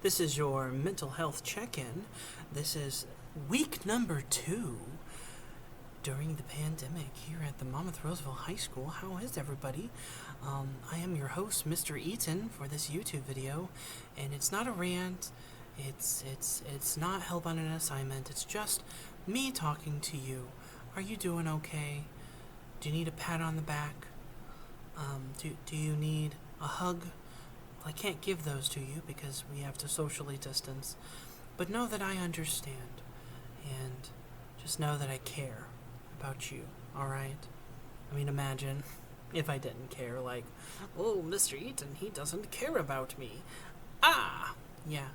This is your mental health check-in. This is week number 2 during the pandemic here at the Monmouth Roseville High School. How is everybody? I am your host, Mr. Eaton, for this YouTube video, and it's not a rant. It's not help on an assignment. It's just me talking to you. Are you doing okay? Do you need a pat on the back? Do you need a hug? Well, I can't give those to you because we have to socially distance. But know that I understand. And just know that I care about you, alright? I mean, imagine if I didn't care, like, oh, Mr. Eaton, he doesn't care about me. Ah! Yeah.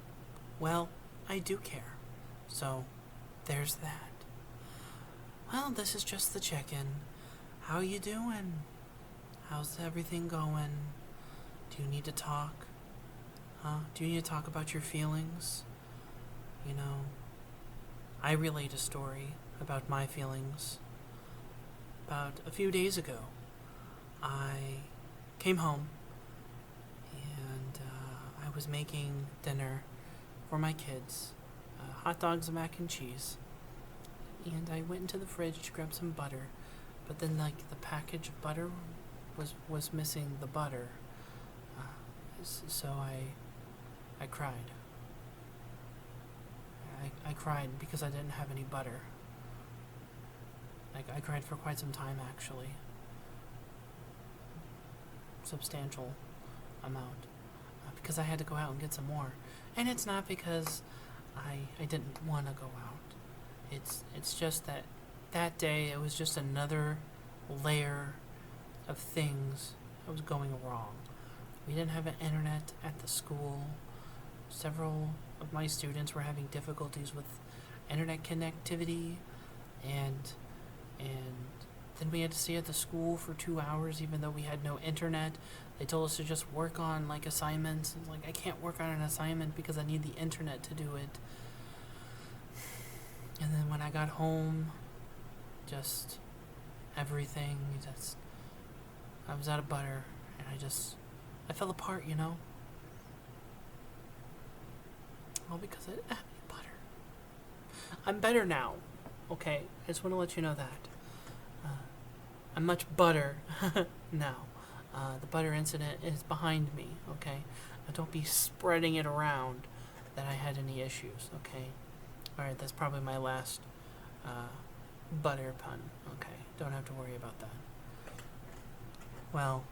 Well, I do care. So, there's that. Well, this is just the check-in. How you doing? How's everything going? Do you need to talk? Do you need to talk about your feelings? You know, I relate a story about my feelings. About a few days ago, I came home and I was making dinner for my kids, hot dogs and mac and cheese. And I went into the fridge to grab some butter, but then the package of butter was missing the butter. So I cried. I cried because I didn't have any butter. I cried for quite some time, actually. Substantial amount. Because I had to go out and get some more. And it's not because I didn't want to go out. It's just that day it was just another layer of things that was going wrong. We didn't have an internet at the school. Several of my students were having difficulties with internet connectivity, and then we had to stay at the school for 2 hours even though we had no internet. They told us to just work on assignments. It's like, I can't work on an assignment because I need the internet to do it. And then when I got home, just everything, I was out of butter, and I fell apart, you know? All because I didn't have any butter. I'm better now, okay? I just want to let you know that. I'm much better now. The butter incident is behind me, okay? Now don't be spreading it around that I had any issues, okay? Alright, that's probably my last butter pun, okay? Don't have to worry about that. Well,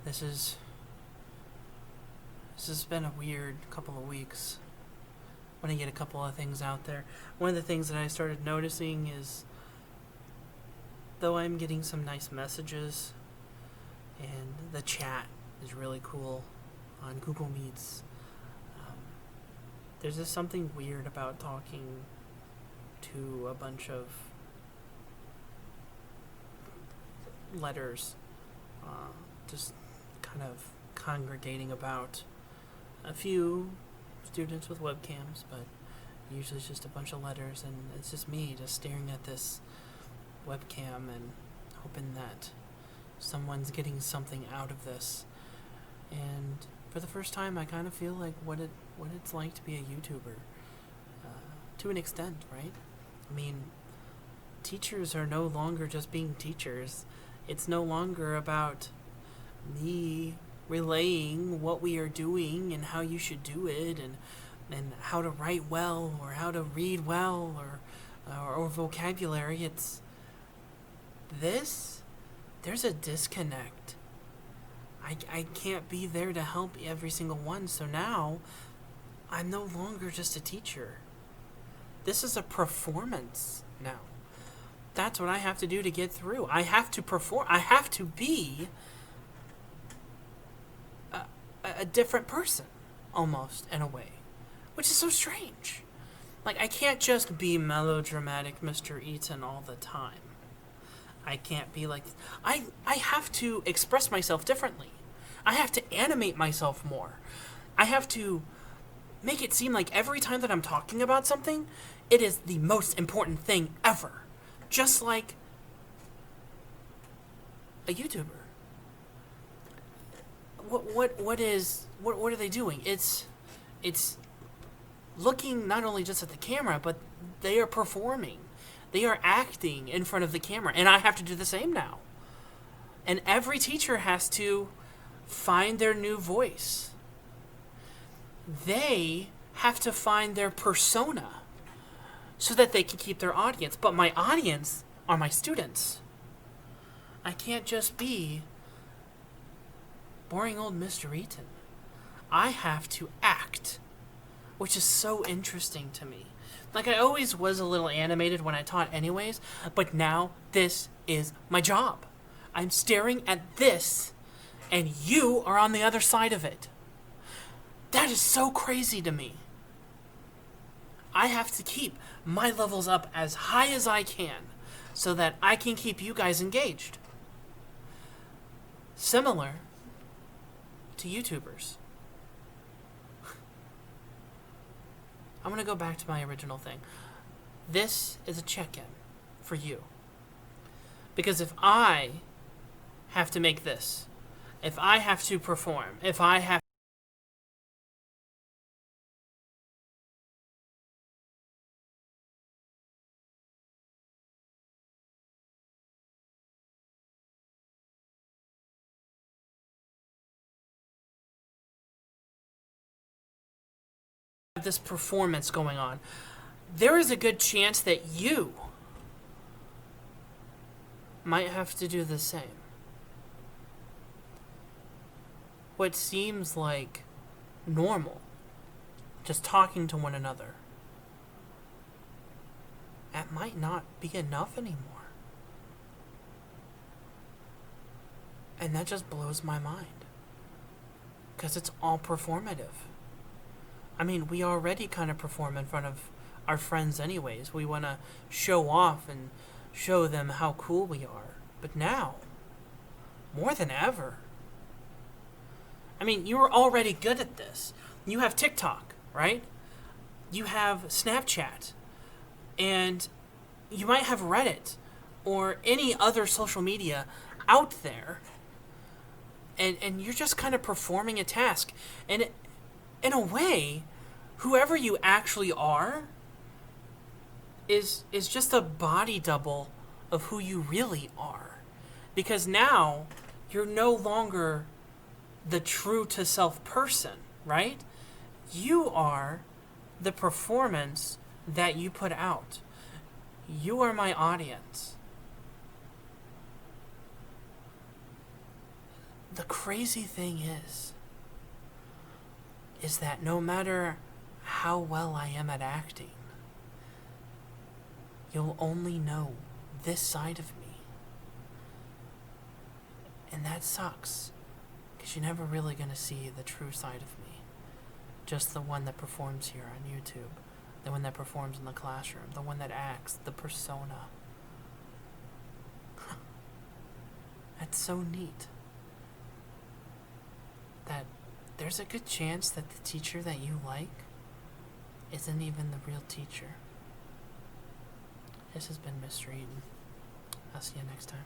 this has been a weird couple of weeks. I want to get a couple of things out there. One of the things that I started noticing is, though I'm getting some nice messages, and the chat is really cool on Google Meets, there's just something weird about talking to a bunch of letters, just kind of congregating about a few students with webcams, but usually it's just a bunch of letters, and it's just me just staring at this webcam and hoping that someone's getting something out of this. And for the first time, I kind of feel like what it's like to be a YouTuber, to an extent, right? I mean, teachers are no longer just being teachers. It's no longer about me relaying what we are doing and how you should do it, and how to write well or how to read well or vocabulary. It's this. There's a disconnect. I can't be there to help every single one, so now I'm no longer just a teacher. This is a performance now. That's what I have to do to get through. I have to perform. I have to be a different person, almost, in a way, which is so strange. I can't just be melodramatic Mr. Eaton all the time. I can't be like... I have to express myself differently. I have to animate myself more. I have to make it seem like every time that I'm talking about something, it is the most important thing ever. Just like a YouTuber. What are they doing? It's looking not only just at the camera, but they are performing. They are acting in front of the camera. And I have to do the same now. And every teacher has to find their new voice. They have to find their persona so that they can keep their audience. But my audience are my students. I can't just be boring old Mr. Eaton. I have to act, which is so interesting to me. Like, I always was a little animated when I taught anyways, but now this is my job. I'm staring at this, and you are on the other side of it. That is so crazy to me. I have to keep my levels up as high as I can so that I can keep you guys engaged. Similar to YouTubers. I'm going to go back to my original thing. This is a check-in for you. Because if I have to make this, if I have to perform, if I have this performance going on, there is a good chance that you might have to do the same. What seems like normal, just talking to one another, that might not be enough anymore. And that just blows my mind. Because it's all performative. I mean, we already kind of perform in front of our friends anyways. We want to show off and show them how cool we are. But now, more than ever, I mean, you are already good at this. You have TikTok, right? You have Snapchat. And you might have Reddit or any other social media out there. And you're just kind of performing a task. And in a way, whoever you actually are is just a body double of who you really are. Because now you're no longer the true to self person, right? You are the performance that you put out. You are my audience. The crazy thing is that no matter how well I am at acting, you'll only know this side of me. And that sucks, because you're never really going to see the true side of me. Just the one that performs here on YouTube, the one that performs in the classroom, the one that acts, the persona. That's so neat. That there's a good chance that the teacher that you like isn't even the real teacher. This has been Mr. Eaton. I'll see you next time.